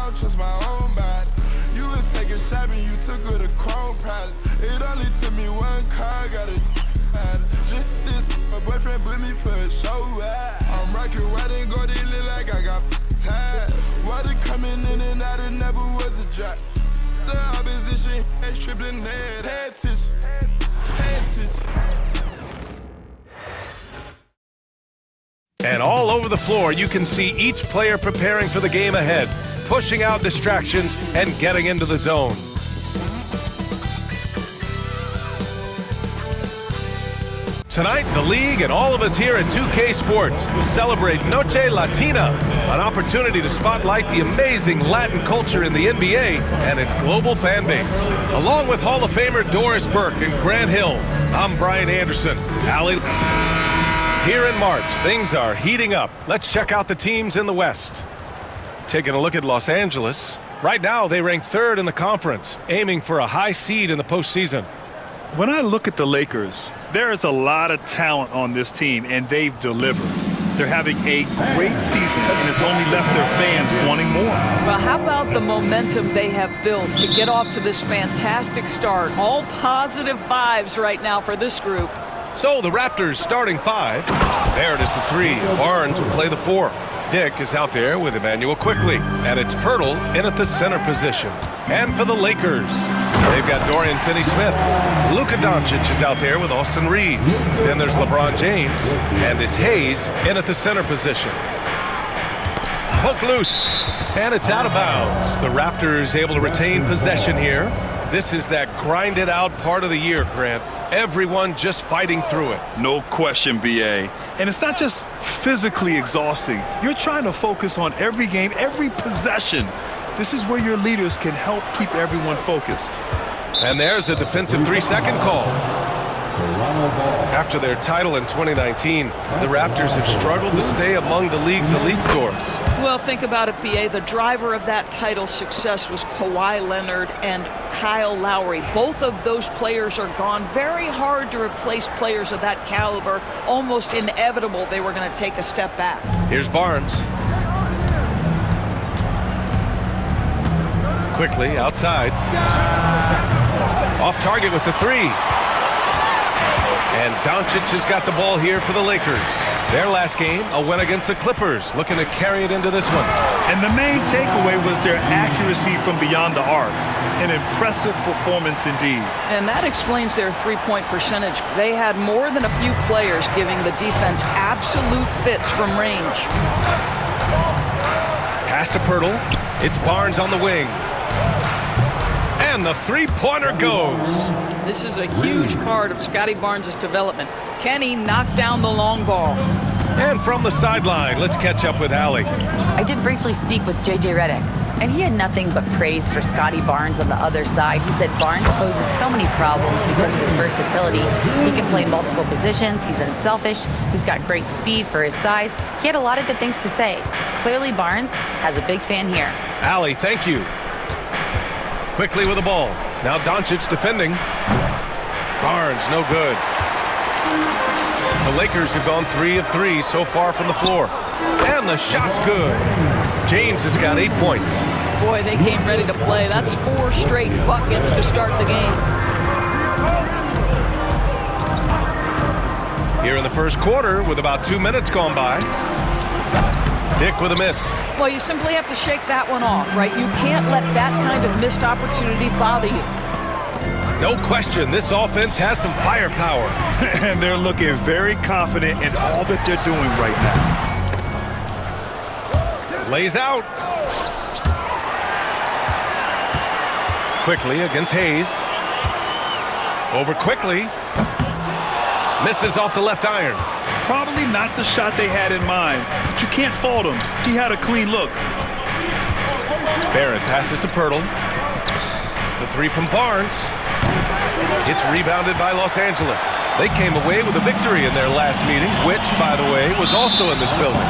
don't trust my own body. You were taking shopping, you took her to Chrome Palace. It only took me one car, got a just this, my boyfriend put me for a show. I'm rocking white and gold, it look like I got tired. Water coming in and out, it never was a drop. The opposition has tripling head, head attention, head attention. And all over the floor, you can see each player preparing for the game ahead, pushing out distractions and getting into the zone. Tonight, the league and all of us here at 2K Sports will celebrate Noche Latina, an opportunity to spotlight the amazing Latin culture in the NBA and its global fan base. Along with Hall of Famer Doris Burke and Grant Hill, I'm Brian Anderson. Allie. Here in March, things are heating up. Let's check out the teams in the West. Taking a look at Los Angeles. Right now, they rank third in the conference, aiming for a high seed in the postseason. When I look at the Lakers, there is a lot of talent on this team, and they've delivered. They're having a great season, and it's only left their fans wanting more. Well, how about the momentum they have built to get off to this fantastic start? All positive vibes right now for this group. So the Raptors starting five. There it is, the three. Barnes will play the four. Dick is out there with Emmanuel Quickley. And it's Pirtle in at the center position. And for the Lakers, they've got Dorian Finney-Smith. Luka Doncic is out there with Austin Reeves. Then there's LeBron James. And it's Hayes in at the center position. Poke loose. And it's out of bounds. The Raptors able to retain possession here. This is that grinded out part of the year, Grant. Everyone just fighting through it. No question, B.A. And it's not just physically exhausting. You're trying to focus on every game, every possession. This is where your leaders can help keep everyone focused. And there's a defensive 3-second call. After their title in 2019, the Raptors have struggled to stay among the league's elite scores. Well, think about it, B.A. The driver of that title success was Kawhi Leonard and Kyle Lowry. Both of those players are gone. Very hard to replace players of that caliber. Almost inevitable they were going to take a step back. Here's Barnes. Quickly outside. Off target with the three. And Doncic has got the ball here for the Lakers. Their last game, a win against the Clippers, looking to carry it into this one. And the main takeaway was their accuracy from beyond the arc. An impressive performance indeed. And that explains their three-point percentage. They had more than a few players giving the defense absolute fits from range. Pass to Pirtle. It's Barnes on the wing. And the three-pointer goes. This is a huge part of Scotty Barnes' development. Can he knock down the long ball? And from the sideline, let's catch up with Allie. I did briefly speak with J.J. Redick, and he had nothing but praise for Scotty Barnes on the other side. He said Barnes poses so many problems because of his versatility. He can play multiple positions, he's unselfish, he's got great speed for his size. He had a lot of good things to say. Clearly Barnes has a big fan here. Allie, thank you. Quickly with the ball. Now Doncic defending. Barnes, no good. The Lakers have gone 3 of 3 so far from the floor. And the shot's good. James has got 8 points. Boy, they came ready to play. That's 4 straight buckets to start the game. Here in the first quarter with about 2 minutes gone by. Dick with a miss. Well, you simply have to shake that one off, right? You can't let that kind of missed opportunity bother you. No question, this offense has some firepower. And they're looking very confident in all that they're doing right now. Lays out. Quickly against Hayes. Over Quickly. Misses off the left iron. Probably not the shot they had in mind, but you can't fault him. He had a clean look. Barrett passes to Pirtle. The three from Barnes. It's rebounded by Los Angeles. They came away with a victory in their last meeting, which, by the way, was also in this building.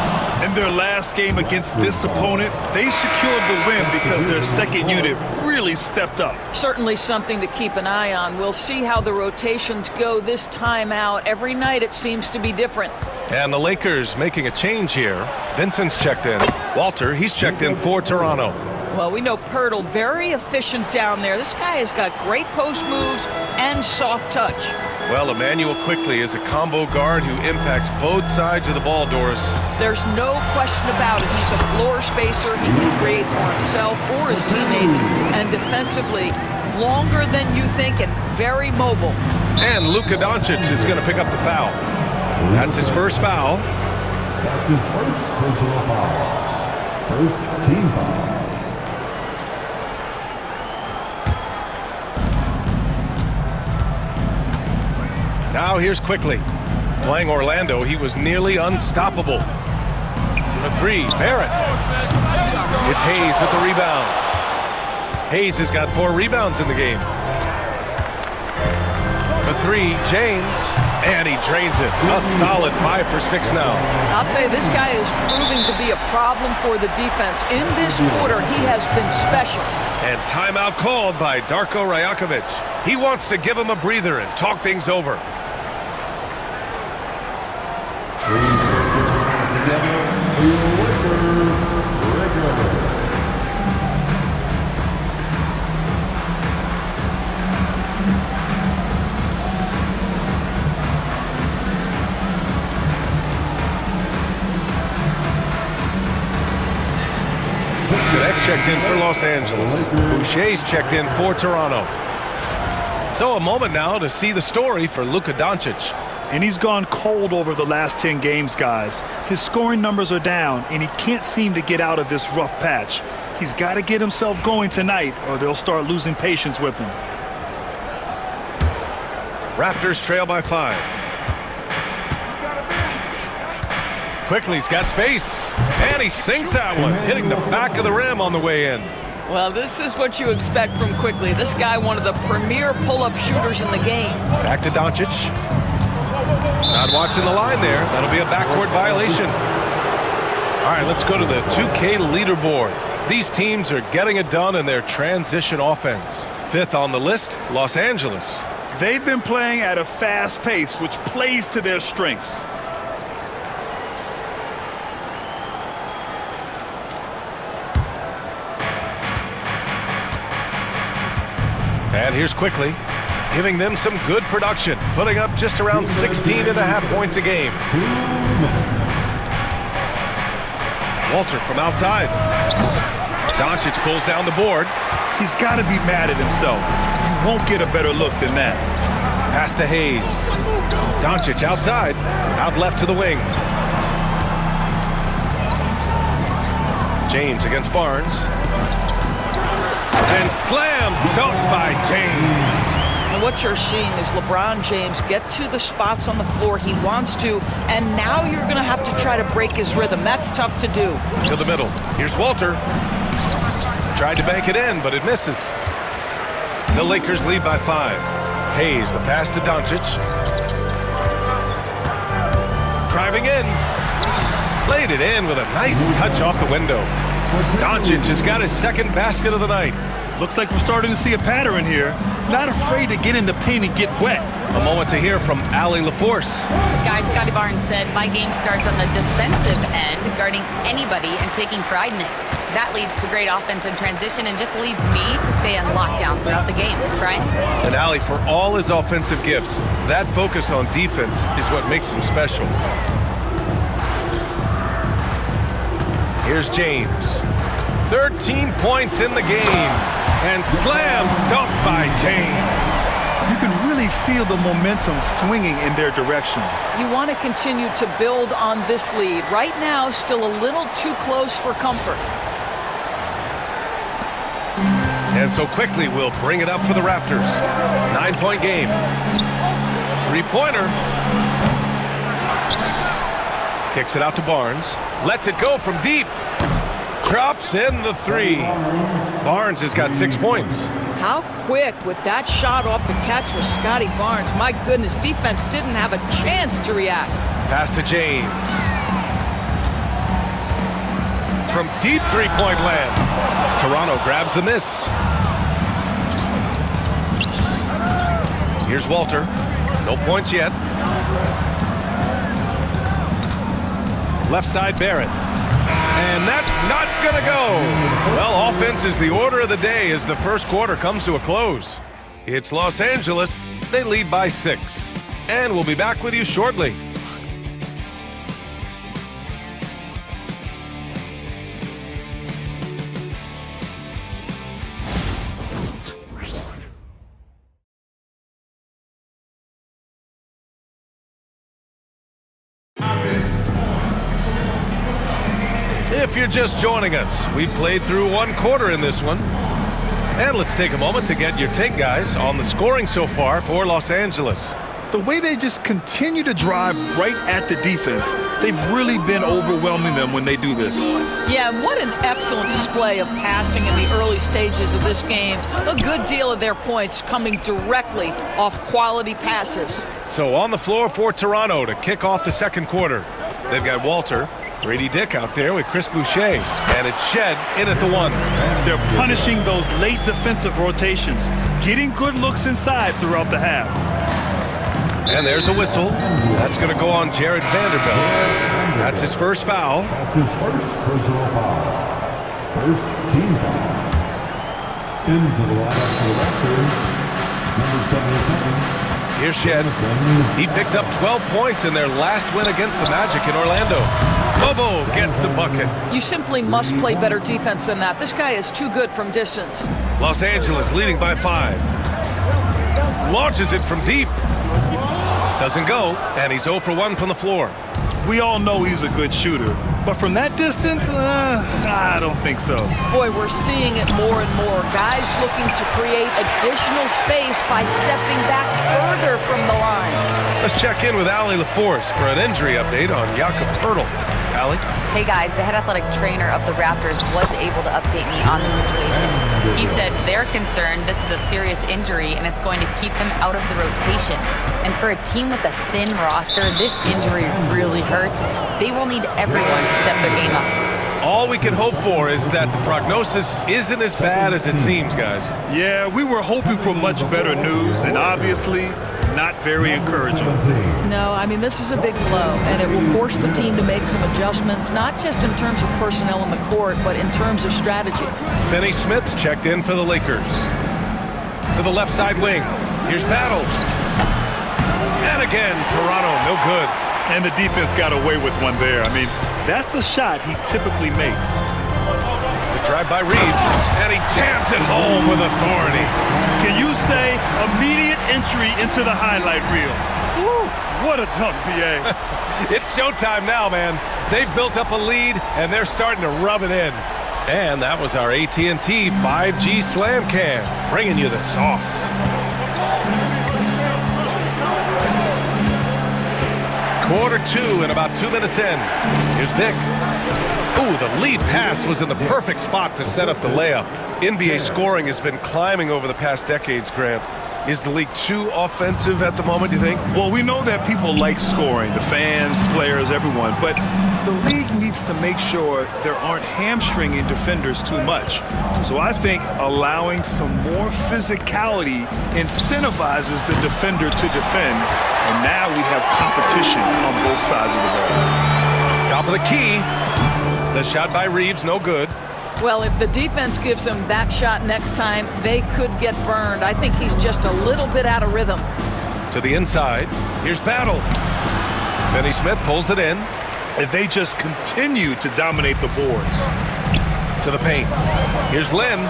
In their last game against this opponent, they secured the win because their second unit really stepped up. Certainly something to keep an eye on. We'll see how the rotations go this time out. Every night it seems to be different. And the Lakers making a change here. Vincent's checked in. Walter, he's checked in for Toronto. Well, we know Pirtle, very efficient down there. This guy has got great post moves and soft touch. Well, Immanuel Quickley is a combo guard who impacts both sides of the ball, Doris. There's no question about it. He's a floor spacer. He can create for himself or his teammates. And defensively, longer than you think and very mobile. And Luka Doncic is going to pick up the foul. That's his first foul. That's his first personal foul. First team foul. Now here's Quickley. Playing Orlando, he was nearly unstoppable. For three, Barrett. It's Hayes with the rebound. Hayes has got 4 rebounds in the game. For three, James. And he drains it. A solid 5 for 6 now. I'll tell you, this guy is proving to be a problem for the defense. In this quarter, he has been special. And timeout called by Darko Rajakovic. He wants to give him a breather and talk things over. Cadet's checked in for Los Angeles. Boucher's checked in for Toronto. So a moment now to see the story for Luka Doncic. And he's gone cold over the last 10 games, guys. His scoring numbers are down, and he can't seem to get out of this rough patch. He's got to get himself going tonight, or they'll start losing patience with him. Raptors trail by 5. Quickley's got space, and he sinks that one, hitting the back of the rim on the way in. Well, this is what you expect from Quickley. This guy, one of the premier pull-up shooters in the game. Back to Doncic. Not watching the line there. That'll be a backcourt violation. All right, let's go to the 2K leaderboard. These teams are getting it done in their transition offense. 5th on the list, Los Angeles. They've been playing at a fast pace, which plays to their strengths. And here's Quickley, giving them some good production, putting up just around 16.5 points a game. Walter from outside. Doncic pulls down the board. He's got to be mad at himself. You won't get a better look than that. Pass to Hayes. Doncic outside, out left to the wing. James against Barnes. And slam dunk by James. And what you're seeing is LeBron James get to the spots on the floor he wants to, and now you're going to have to try to break his rhythm. That's tough to do. To the middle. Here's Walter. Tried to bank it in, but it misses. The Lakers lead by 5. Hayes, the pass to Doncic. Driving in. Laid it in with a nice touch off the window. Doncic has got his second basket of the night. Looks like we're starting to see a pattern here. Not afraid to get in the paint and get wet. A moment to hear from Allie LaForce. Guys, Scotty Barnes said, my game starts on the defensive end, guarding anybody and taking pride in it. That leads to great offense in transition and just leads me to stay on lockdown throughout the game. Brian? And Allie, for all his offensive gifts, that focus on defense is what makes him special. Here's James. 13 points in the game. And slam dunk by James. You can really feel the momentum swinging in their direction. You want to continue to build on this lead. Right now, still a little too close for comfort. And so Quickley will bring it up for the Raptors. 9-point game. 3-pointer. Kicks it out to Barnes. Lets it go from deep. Drops in the 3. Barnes has got 6 points. How quick with that shot off the catch was Scotty Barnes. My goodness, defense didn't have a chance to react. Pass to James. From deep 3-point land. Toronto grabs the miss. Here's Walter. No points yet. Left side Barrett. And that's not going to go. Well, offense is the order of the day as the first quarter comes to a close. It's Los Angeles. They lead by 6. And we'll be back with you shortly. If you're just joining us, we played through one quarter in this one. And let's take a moment to get your take, guys, on the scoring so far for Los Angeles. The way they just continue to drive right at the defense, they've really been overwhelming them when they do this. Yeah, and what an excellent display of passing in the early stages of this game. A good deal of their points coming directly off quality passes. So on the floor for Toronto to kick off the second quarter. They've got Walter, Grady Dick out there with Chris Boucher, and it's Shed in at the 1. They're punishing those late defensive rotations, getting good looks inside throughout the half. And there's a whistle. That's going to go on Jared Vanderbilt. That's his first foul. That's his first personal foul. First team foul. Into the lineup for the Raptors, number 77. Here's Shed. He picked up 12 points in their last win against the Magic in Orlando. Bobo gets the bucket. You simply must play better defense than that. This guy is too good from distance. Los Angeles leading by 5. Launches it from deep. Doesn't go, and he's 0 for 1 from the floor. We all know he's a good shooter, but from that distance, I don't think so. Boy, we're seeing it more and more. Guys looking to create additional space by stepping back further from the line. Let's check in with Allie LaForce for an injury update on Jakob Poeltl. Allie? Hey guys, the head athletic trainer of the Raptors was able to update me on the situation. He said they're concerned this is a serious injury and it's going to keep him out of the rotation. And for a team with a thin roster, this injury really hurts. They will need everyone to step their game up. All we can hope for is that the prognosis isn't as bad as it seems, guys. Yeah, we were hoping for much better news, and obviously not very encouraging. No, I mean, this is a big blow, and it will force the team to make some adjustments, not just in terms of personnel on the court, but in terms of strategy. Finney Smith checked in for the Lakers. To the left side wing. Here's Battle. And again, Toronto, no good. And the defense got away with one there. I mean, that's a shot he typically makes. The drive by Reeves, and he jams it home with authority. Can you say immediate entry into the highlight reel? Woo, what a dunk, BA. It's showtime now, man. They've built up a lead, and they're starting to rub it in. And that was our AT&T 5G Slam Cam, bringing you the sauce. Quarter 2 and about 2 minutes in. Here's Dick. Ooh, the lead pass was in the perfect spot to set up the layup. NBA scoring has been climbing over the past decades, Grant. Is the league too offensive at the moment, do you think? Well, we know that people like scoring, the fans, players, everyone, but the league needs to make sure there aren't hamstringing defenders too much. So I think allowing some more physicality incentivizes the defender to defend, and now we have competition on both sides of the ball. Top of the key. The shot by Reeves, no good. Well, if the defense gives him that shot next time, they could get burned. I think he's just a little bit out of rhythm. To the inside. Here's Battle. Finney Smith pulls it in. And they just continue to dominate the boards. To the paint. Here's Lynn.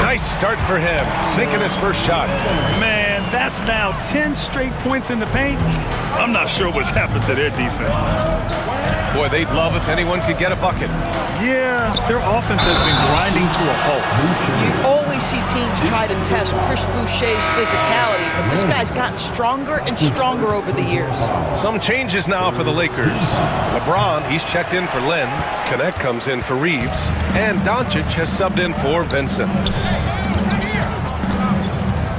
Nice start for him. Sinking his first shot. Man, that's now 10 straight points in the paint. I'm not sure what's happened to their defense. Boy, they'd love if anyone could get a bucket. Yeah, their offense has been grinding to a halt. You always see teams try to test Chris Boucher's physicality, but this guy's gotten stronger and stronger over the years. Some changes now for the Lakers. LeBron, he's checked in for Lynn. Connect comes in for Reeves. And Doncic has subbed in for Vincent.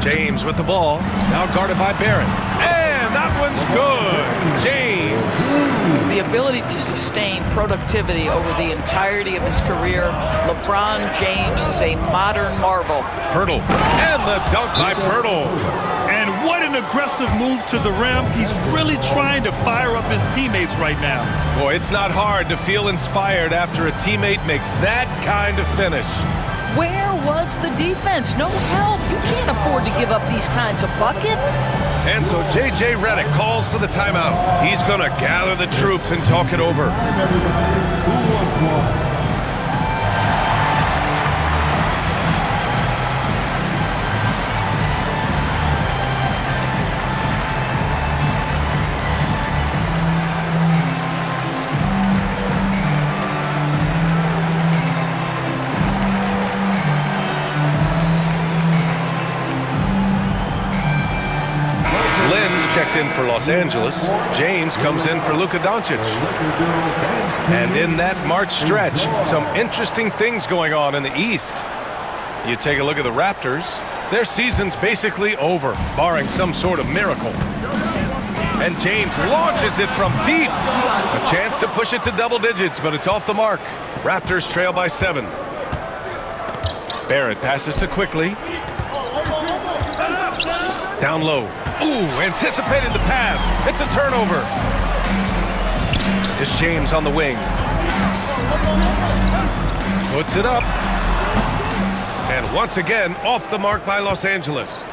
James with the ball. Now guarded by Barrett. And that one's good. James. The ability to sustain productivity over the entirety of his career, LeBron James is a modern marvel. Poeltl. And the dunk by Poeltl. And And what an aggressive move to the rim. He's really trying to fire up his teammates right now. Boy, it's not hard to feel inspired after a teammate makes that kind of finish. Where was the defense? No help. You can't afford to give up these kinds of buckets. And so J.J. Redick calls for the timeout. He's going to gather the troops and talk it over. Who wants one? Checked in for Los Angeles. James comes in for Luka Doncic. And in that March stretch, some interesting things going on in the East. You take a look at the Raptors. Their season's basically over, barring some sort of miracle. And James launches it from deep. A chance to push it to double digits, but it's off the mark. Raptors trail by 7. Barrett passes to Quickly. Down low. Ooh, anticipated the pass. It's a turnover. It's James on the wing. Puts it up. And once again, off the mark by Los Angeles.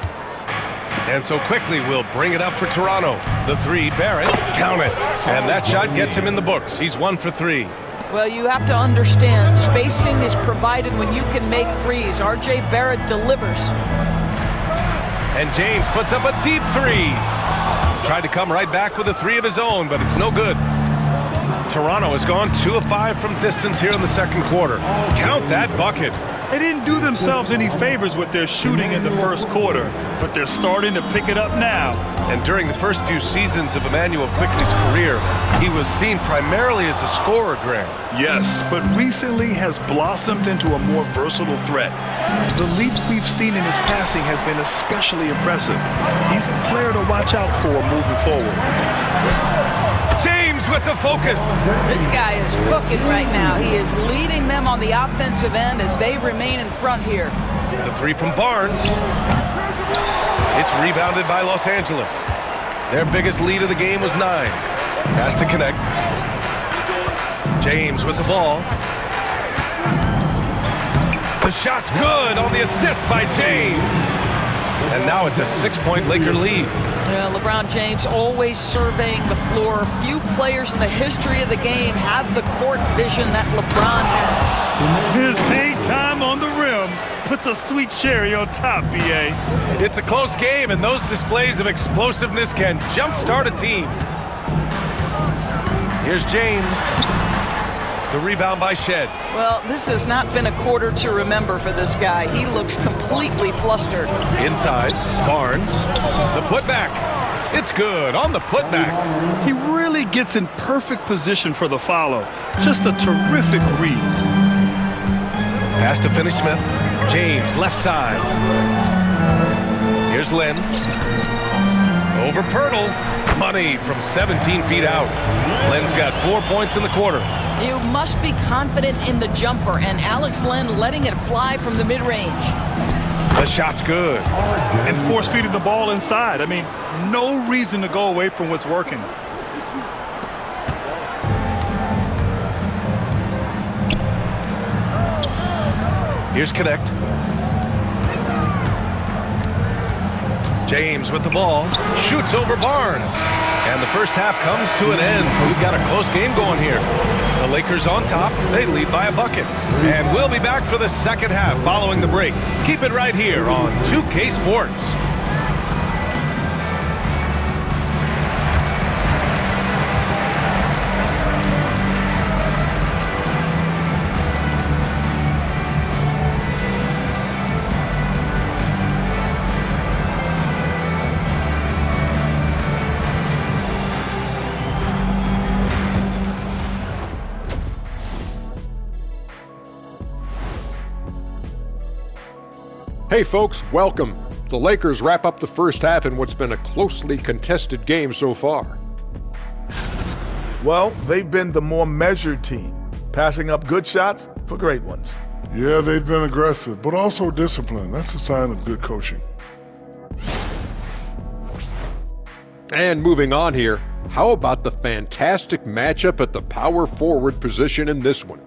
And so Quickly will bring it up for Toronto. The 3, Barrett, count it. And that shot gets him in the books. He's 1 for 3. Well, you have to understand, spacing is provided when you can make threes. R.J. Barrett delivers. And James puts up a deep 3. Tried to come right back with a 3 of his own, but it's no good. Toronto has gone 2 of 5 from distance here in the second quarter. Count that bucket. They didn't do themselves any favors with their shooting in the first quarter, but they're starting to pick it up now. And during the first few seasons of Immanuel Quickley's career, he was seen primarily as a scorer, Graham. Yes, but recently has blossomed into a more versatile threat. The leap we've seen in his passing has been especially impressive. He's a player to watch out for moving forward. James with the focus. This guy is cooking right now. He is leading them on the offensive end as they remain in front here. The 3 from Barnes. It's rebounded by Los Angeles. Their biggest lead of the game was 9. Has to connect. James with the ball. The shot's good on the assist by James. And now it's a 6-point Laker lead. Yeah, LeBron James always surveying the floor. Few players in the history of the game have the court vision that LeBron has. His hang time on the rim puts a sweet cherry on top, B.A. It's a close game, and those displays of explosiveness can jumpstart a team. Here's James. The rebound by Shed. Well, this has not been a quarter to remember for this guy. He looks completely flustered. Inside, Barnes. The putback. It's good on the putback. He really gets in perfect position for the follow. Just a terrific read. Pass to Finney-Smith. James, left side. Here's Lynn. Over Pirtle. Money from 17 feet out. Lynn's got 4 points in the quarter. You must be confident in the jumper, and Alex Len letting it fly from the mid-range. The shot's good. And force feeding the ball inside. I mean, no reason to go away from what's working. Here's Connect. James with the ball. Shoots over Barnes. And the first half comes to an end. We've got a close game going here. The Lakers on top. They lead by a bucket. And we'll be back for the second half following the break. Keep it right here on 2K Sports. Hey folks, welcome. The Lakers wrap up the first half in what's been a closely contested game so far. Well, they've been the more measured team, passing up good shots for great ones. Yeah, they've been aggressive, but also disciplined. That's a sign of good coaching. And moving on here, how about the fantastic matchup at the power forward position in this one?